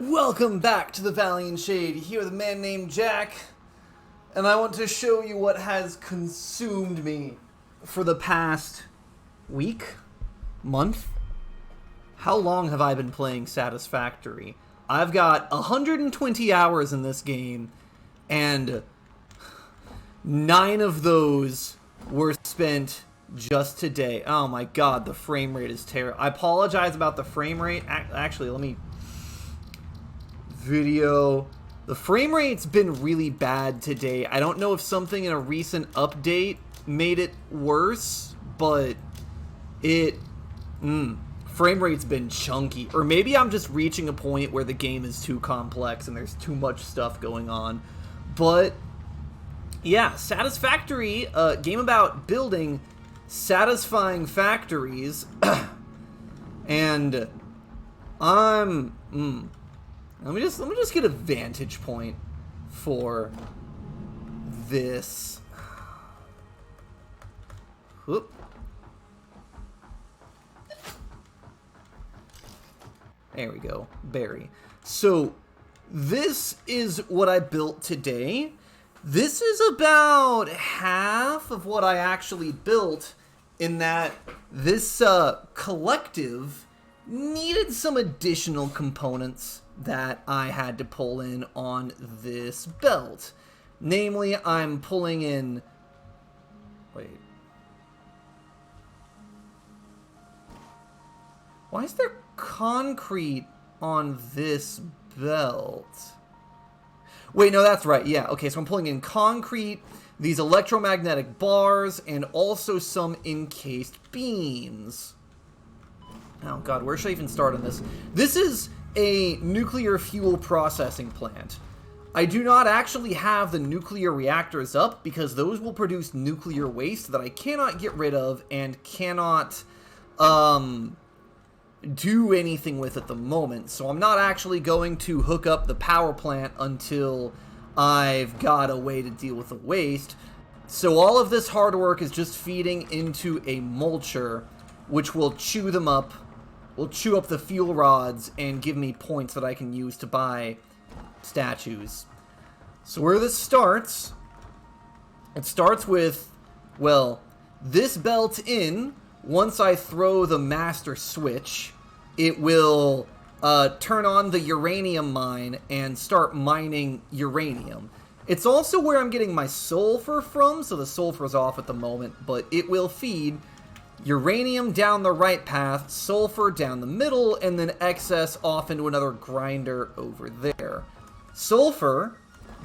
Welcome back to the Valley and Shade, here with a man named Jack, and I want to show you what has consumed me for the past week, month. How long have I been playing Satisfactory? I've got 120 hours in this game, and 9 of those were spent just today. Oh my god, the frame rate is terrible. I apologize about the frame rate. Actually, let me... Video. The frame rate's been really bad today. I don't know if something in a recent update made it worse, but frame rate's been chunky. Or maybe I'm just reaching a point where the game is too complex and there's too much stuff going on. But yeah, Satisfactory, a game about building satisfying factories. And Let me just get a vantage point for this. Whoop. There we go. Berry. So this is what I built today. This is about half of what I actually built, in that this collective needed some additional components that I had to pull in on this belt. Namely, I'm pulling in... Wait. Why is there concrete on this belt? Wait, no, that's right. Yeah, okay, so I'm pulling in concrete, these electromagnetic bars, and also some encased beams. Oh god, where should I even start on this? This is a nuclear fuel processing plant. I do not actually have the nuclear reactors up because those will produce nuclear waste that I cannot get rid of and cannot do anything with at the moment. So I'm not actually going to hook up the power plant until I've got a way to deal with the waste. So all of this hard work is just feeding into a mulcher, which will chew them up. Will chew up the fuel rods and give me points that I can use to buy statues. So where this starts, it starts with, well, this belt in. Once I throw the master switch, it will turn on the uranium mine and start mining uranium. It's also where I'm getting my sulfur from, so the sulfur's off at the moment, but it will feed uranium down the right path, sulfur down the middle, and then excess off into another grinder over there. Sulfur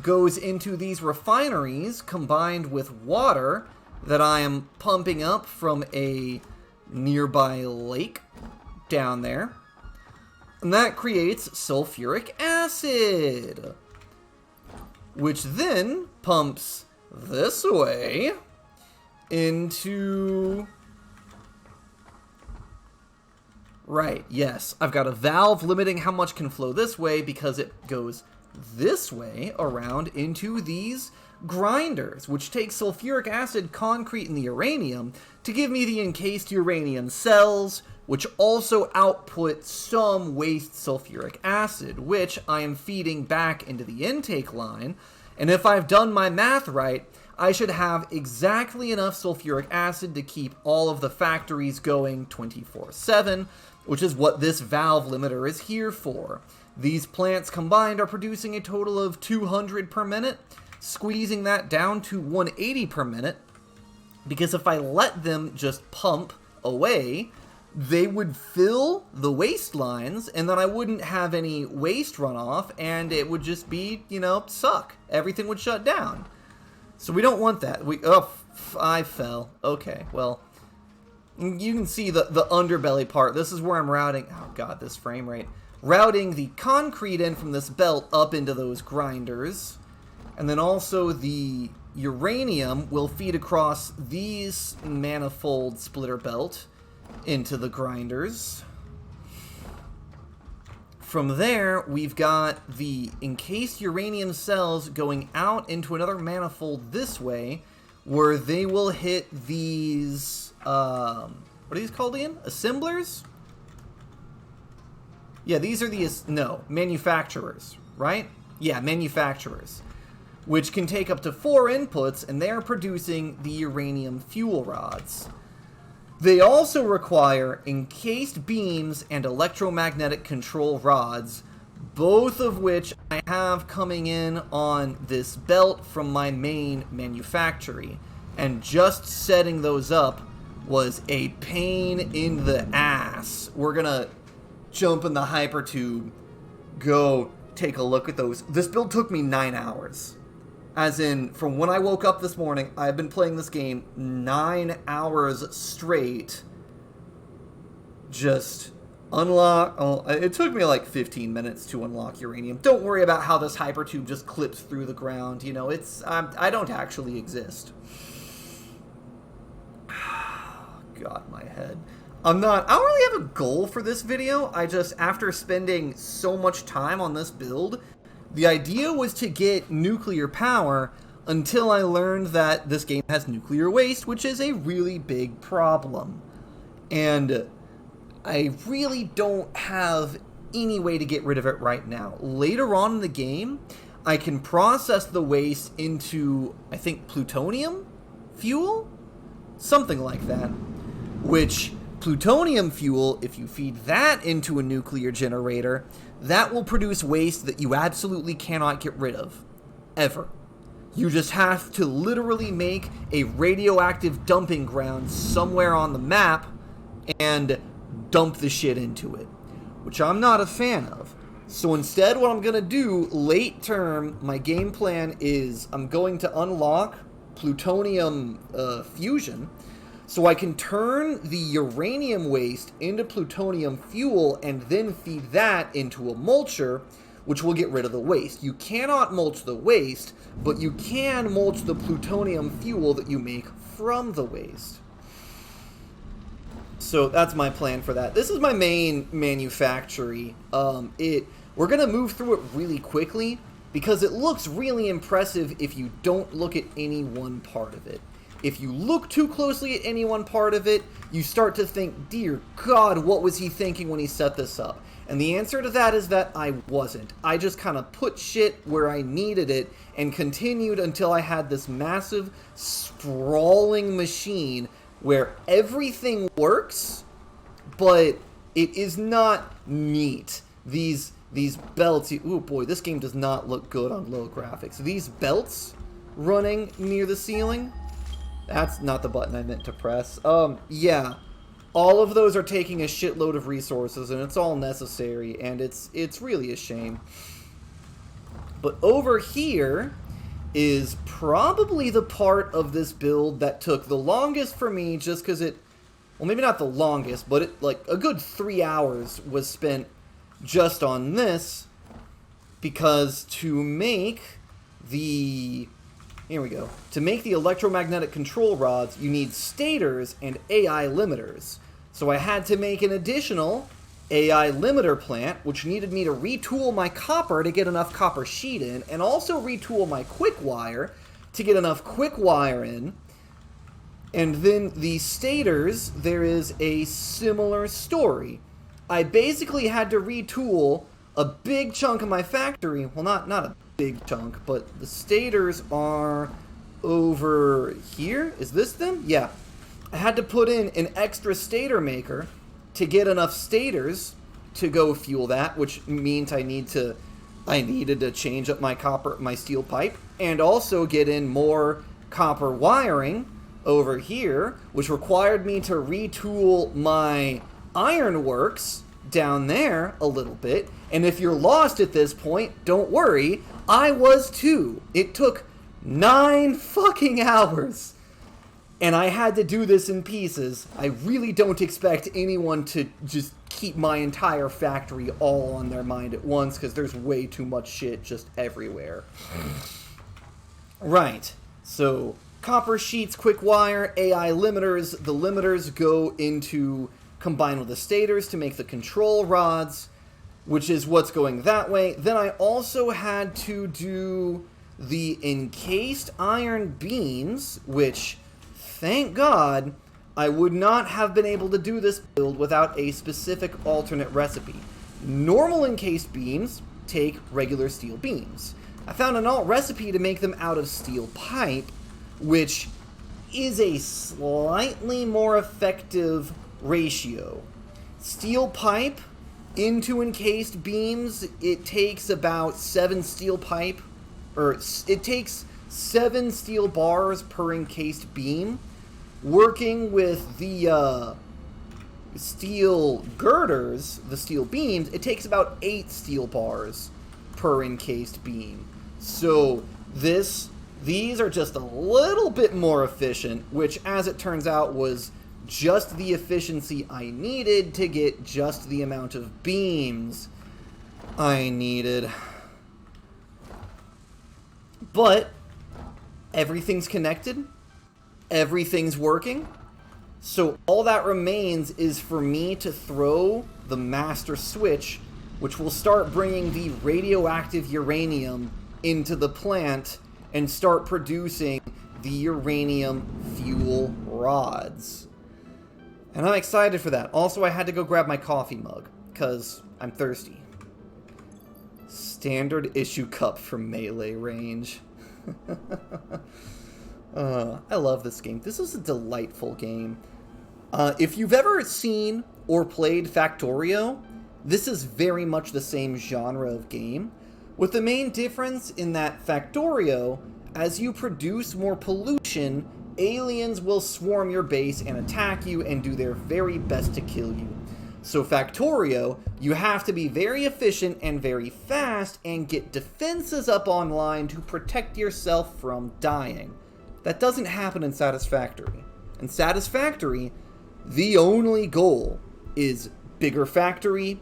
goes into these refineries combined with water that I am pumping up from a nearby lake down there. And that creates sulfuric acid, which then pumps this way into... Right, yes. I've got a valve limiting how much can flow this way because it goes this way around into these grinders, which take sulfuric acid, concrete, and the uranium to give me the encased uranium cells, which also output some waste sulfuric acid, which I am feeding back into the intake line. And if I've done my math right, I should have exactly enough sulfuric acid to keep all of the factories going 24/7, which is what this valve limiter is here for. These plants combined are producing a total of 200 per minute, squeezing that down to 180 per minute, because if I let them just pump away, they would fill the waste lines, and then I wouldn't have any waste runoff, and it would just be, suck. Everything would shut down. So we don't want that. I fell. Okay, well, you can see the underbelly part. This is where I'm routing... Oh, God, this frame rate. Routing the concrete in from this belt up into those grinders. And then also the uranium will feed across these manifold splitter belt into the grinders. From there, we've got the encased uranium cells going out into another manifold this way, where they will hit these, what are these called again? Assemblers? Yeah, these are the... No, manufacturers, right? Yeah, manufacturers. Which can take up to 4 inputs, and they are producing the uranium fuel rods. They also require encased beams and electromagnetic control rods, both of which I have coming in on this belt from my main manufactory. And just setting those up was a pain in the ass. We're gonna jump in the Hypertube, go take a look at those. This build took me 9 hours. As in, from when I woke up this morning, I've been playing this game 9 hours straight. Just unlock... Oh, it took me like 15 minutes to unlock uranium. Don't worry about how this Hypertube just clips through the ground. You know, it's... I don't actually exist. God, my head. I don't really have a goal for this video. I just, after spending so much time on this build, the idea was to get nuclear power until I learned that this game has nuclear waste, which is a really big problem. And I really don't have any way to get rid of it right now. Later on in the game, I can process the waste into, I think, plutonium fuel? Something like that. Which, plutonium fuel, if you feed that into a nuclear generator, that will produce waste that you absolutely cannot get rid of. Ever. You just have to literally make a radioactive dumping ground somewhere on the map and dump the shit into it. Which I'm not a fan of. So instead, what I'm going to do, late term, my game plan is I'm going to unlock plutonium fusion, so I can turn the uranium waste into plutonium fuel and then feed that into a mulcher, which will get rid of the waste. You cannot mulch the waste, but you can mulch the plutonium fuel that you make from the waste. So that's my plan for that. This is my main manufactory. We're going to move through it really quickly because it looks really impressive if you don't look at any one part of it. If you look too closely at any one part of it, you start to think, dear God, what was he thinking when he set this up? And the answer to that is that I wasn't. I just kind of put shit where I needed it and continued until I had this massive, sprawling machine where everything works, but it is not neat. These belts, ooh boy, this game does not look good on low graphics. These belts running near the ceiling, that's not the button I meant to press. Yeah. All of those are taking a shitload of resources, and it's all necessary, and it's really a shame. But over here is probably the part of this build that took the longest for me, just because it... Well, maybe not the longest, but it, like, a good 3 hours was spent just on this, because to make the... Here we go. To make the electromagnetic control rods, you need stators and AI limiters. So I had to make an additional AI limiter plant, which needed me to retool my copper to get enough copper sheet in, and also retool my quick wire to get enough quick wire in. And then the stators, there is a similar story. I basically had to retool a big chunk of my factory. Well, not a big chunk, but the stators are over here. Is this them? Yeah. I had to put in an extra stator maker to get enough stators to go fuel that, which means I needed to change up my steel pipe, and also get in more copper wiring over here, which required me to retool my ironworks down there a little bit. And if you're lost at this point, don't worry, I was too. It took 9 fucking hours. And I had to do this in pieces. I really don't expect anyone to just keep my entire factory all on their mind at once, because there's way too much shit just everywhere. Right. So, copper sheets, quick wire, AI limiters. The limiters go into... combine with the stators to make the control rods, which is what's going that way. Then I also had to do the encased iron beams, which, thank God, I would not have been able to do this build without a specific alternate recipe. Normal encased beams take regular steel beams. I found an alt recipe to make them out of steel pipe, which is a slightly more effective ratio. Steel pipe into encased beams, it takes about 7 steel pipe, or it takes 7 steel bars per encased beam. Working with the steel girders, the steel beams, it takes about 8 steel bars per encased beam. So these are just a little bit more efficient, which, as it turns out, was just the efficiency I needed to get just the amount of beams I needed. But everything's connected. Everything's working. So all that remains is for me to throw the master switch, which will start bringing the radioactive uranium into the plant and start producing the uranium fuel rods. And I'm excited for that. Also, I had to go grab my coffee mug, because I'm thirsty. Standard issue cup from melee range. I love this game. This is a delightful game. If you've ever seen or played Factorio, this is very much the same genre of game, with the main difference in that Factorio, as you produce more pollution, aliens will swarm your base and attack you and do their very best to kill you. So Factorio, you have to be very efficient and very fast and get defenses up online to protect yourself from dying. That doesn't happen in Satisfactory. In Satisfactory, the only goal is bigger factory,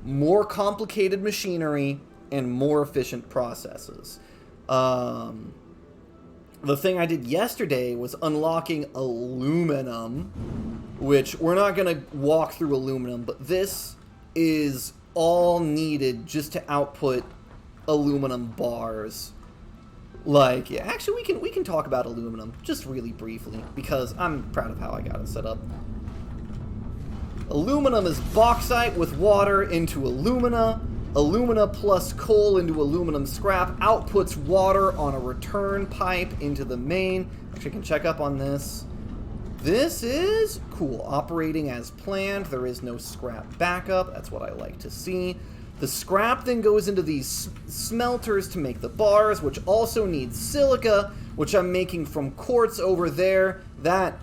more complicated machinery, and more efficient processes. The thing I did yesterday was unlocking aluminum, which we're not going to walk through aluminum, but this is all needed just to output aluminum bars. Like, yeah, actually, we can talk about aluminum just really briefly, because I'm proud of how I got it set up. Aluminum is bauxite with water into alumina. Alumina plus coal into aluminum scrap outputs water on a return pipe into the main. Actually, I can check up on this. This is cool. Operating as planned. There is no scrap backup. That's what I like to see. The scrap then goes into these smelters to make the bars, which also need silica, which I'm making from quartz over there. That's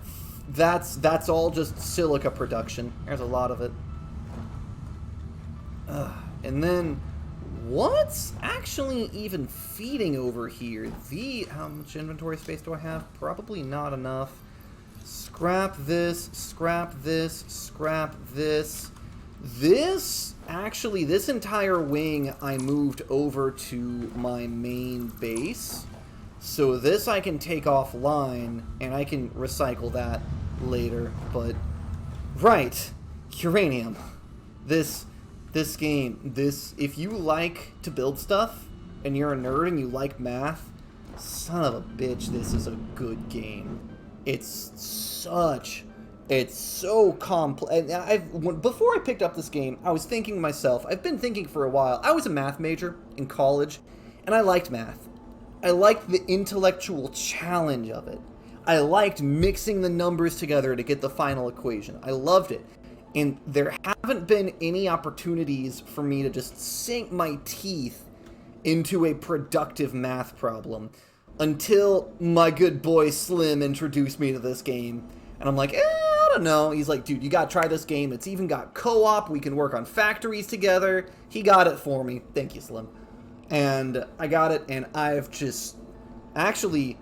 all just silica production. There's a lot of it. And then, what's actually even feeding over here? How much inventory space do I have? Probably not enough. Scrap this, scrap this, scrap this. Actually, this entire wing I moved over to my main base. So this I can take offline, and I can recycle that later. But, right, uranium. This game, if you like to build stuff, and you're a nerd and you like math, son of a bitch, this is a good game. It's so complex. Before I picked up this game, I was thinking to myself, I've been thinking for a while, I was a math major in college, and I liked math. I liked the intellectual challenge of it. I liked mixing the numbers together to get the final equation. I loved it. And there haven't been any opportunities for me to just sink my teeth into a productive math problem until my good boy Slim introduced me to this game. And I'm like, I don't know. He's like, dude, you gotta try this game. It's even got co-op. We can work on factories together. He got it for me. Thank you, Slim. And I got it, and I've just... Actually,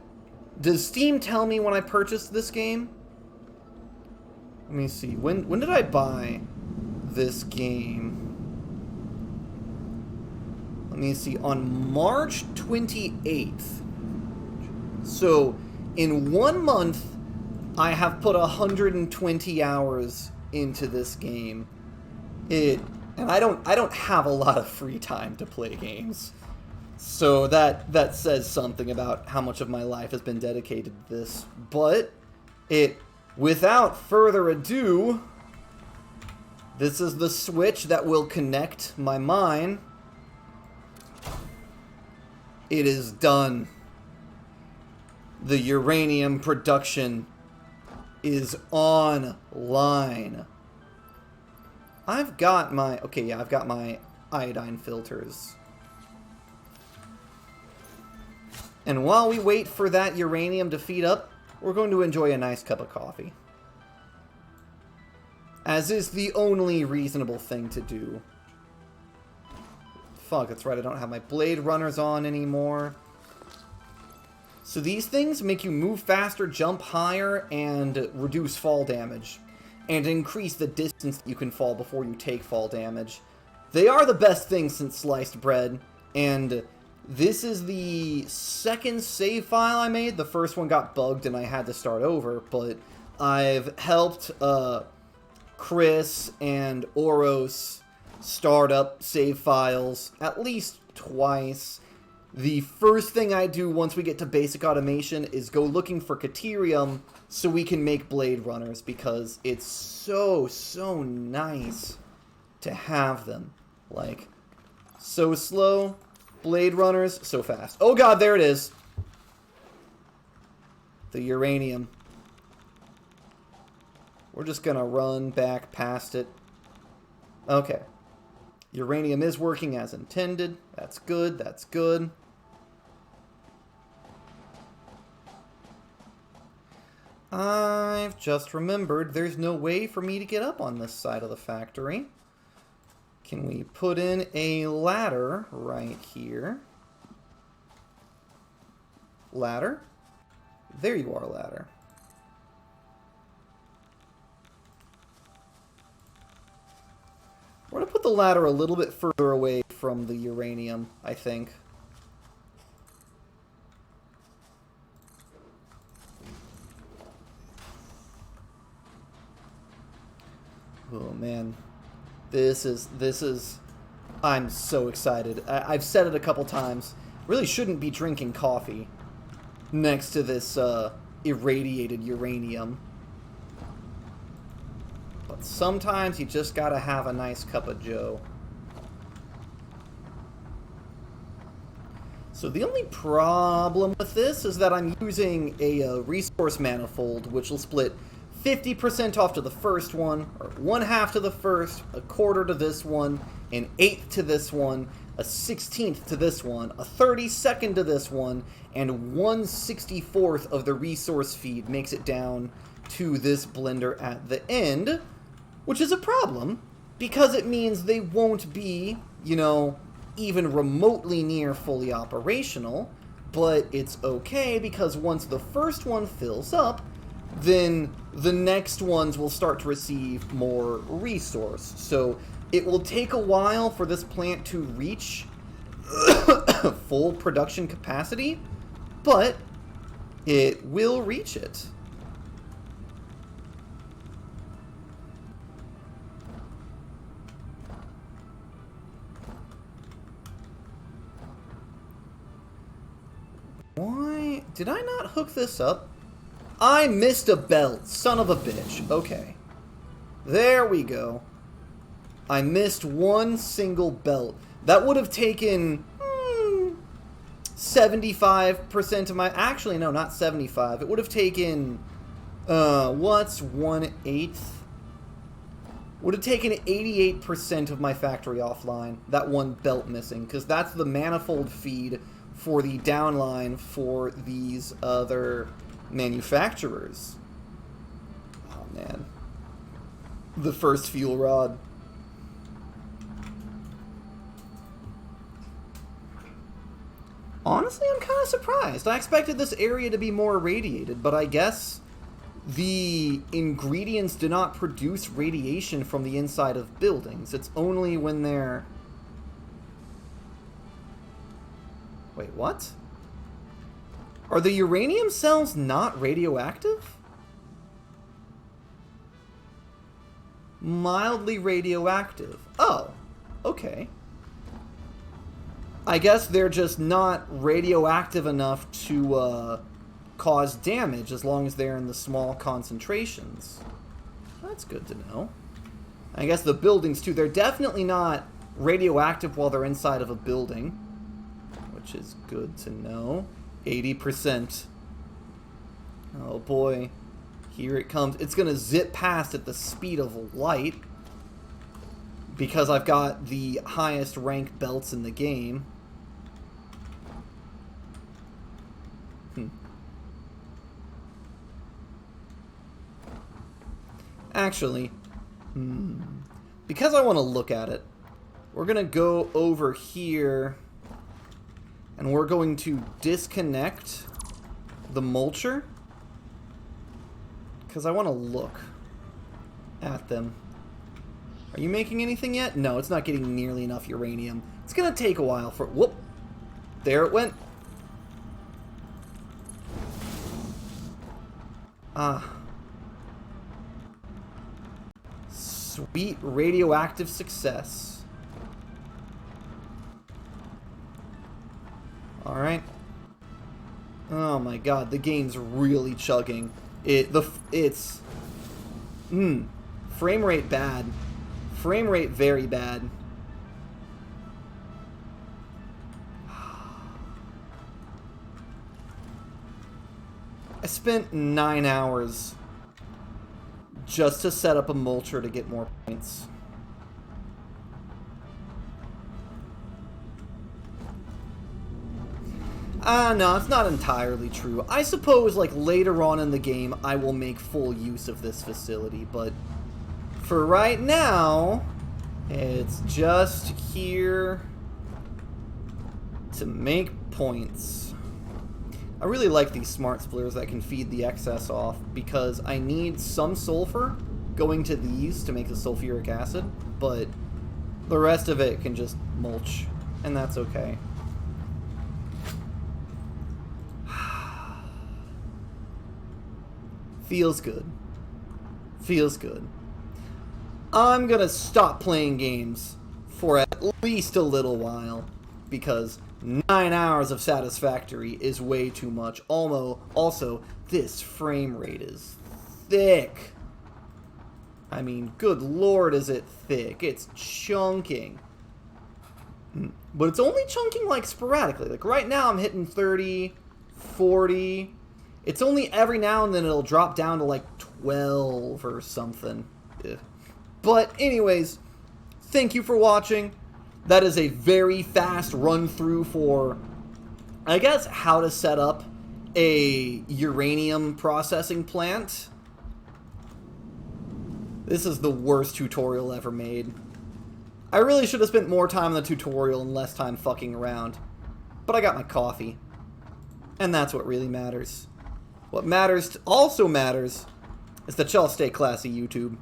does Steam tell me when I purchased this game? Let me see. When did I buy this game? Let me see. On March 28th. So, in 1 month, I have put 120 hours into this game. And I don't have a lot of free time to play games. So that says something about how much of my life has been dedicated to this. But without further ado, This is the switch that will connect my mine. It is done. The uranium production is online. I've got my... Okay, yeah, I've got my iodine filters. And while we wait for that uranium to feed up, we're going to enjoy a nice cup of coffee. As is the only reasonable thing to do. Fuck, that's right, I don't have my blade runners on anymore. So these things make you move faster, jump higher, and reduce fall damage. And increase the distance that you can fall before you take fall damage. They are the best thing since sliced bread, and this is the second save file I made. The first one got bugged and I had to start over, but I've helped Chris and Oros start up save files at least twice. The first thing I do once we get to basic automation is go looking for Caterium so we can make blade runners, because it's so nice to have them. Like, so slow, blade runners, so fast. Oh god, there it is! The uranium. We're just gonna run back past it. Okay. Uranium is working as intended. That's good, that's good. I've just remembered there's no way for me to get up on this side of the factory. Can we put in a ladder right here? Ladder? There you are, ladder. We're going to put the ladder a little bit further away from the uranium, I think. Oh man, this is, I'm so excited. I've said it a couple times, really shouldn't be drinking coffee next to this irradiated uranium. But sometimes you just gotta have a nice cup of joe. So the only problem with this is that I'm using a resource manifold, which will split 50% off to the first one, or 1/2 to the first, 1/4 to this one, an 1/8 to this one, a 16th to this one, a 32nd to this one, and 1/64 of the resource feed makes it down to this blender at the end, which is a problem, because it means they won't be, you know, even remotely near fully operational, but it's okay, because once the first one fills up, then the next ones will start to receive more resource. So it will take a while for this plant to reach full production capacity, but it will reach it. Why did I not hook this up? I missed a belt, son of a bitch. Okay. There we go. I missed one single belt. That would have taken 75% of my... Actually, no, not 75. It would have taken... what's 1/8? Would have taken 88% of my factory offline. That one belt missing. Because that's the manifold feed for the downline for these other... manufacturers. Oh man. The first fuel rod. Honestly, I'm kind of surprised. I expected this area to be more irradiated, but I guess the ingredients do not produce radiation from the inside of buildings. It's only when they're... Wait, what? Are the uranium cells not radioactive? Mildly radioactive. Oh, okay. I guess they're just not radioactive enough to cause damage as long as they're in the small concentrations. That's good to know. I guess the buildings too. They're definitely not radioactive while they're inside of a building, which is good to know. 80%. Oh boy. Here it comes. It's going to zip past at the speed of light because I've got the highest rank belts in the game. Actually, because I want to look at it, we're going to go over here and we're going to disconnect the mulcher because I want to look at them. Are you making anything yet? No, it's not getting nearly enough uranium. It's going to take a while for... Whoop! There it went. Ah. Sweet radioactive success. Alright. Oh my god, the game's really chugging. It's frame rate bad. Frame rate very bad. I spent 9 hours just to set up a mulcher to get more points. No, it's not entirely true. I suppose, like, later on in the game, I will make full use of this facility, but for right now, it's just here to make points. I really like these smart splitters that can feed the excess off because I need some sulfur going to these to make the sulfuric acid, but the rest of it can just mulch, and that's okay. Feels good. Feels good. I'm gonna stop playing games for at least a little while because 9 hours of Satisfactory is way too much. Also, this frame rate is thick. I mean, good lord, is it thick. It's chunking. But it's only chunking, like, sporadically. Like, right now I'm hitting 30, 40. It's only every now and then it'll drop down to, like, 12 or something. Ugh. But, anyways, thank you for watching. That is a very fast run-through for, I guess, how to set up a uranium processing plant. This is the worst tutorial ever made. I really should have spent more time on the tutorial and less time fucking around. But I got my coffee. And that's what really matters. What also matters is that y'all stay classy, YouTube.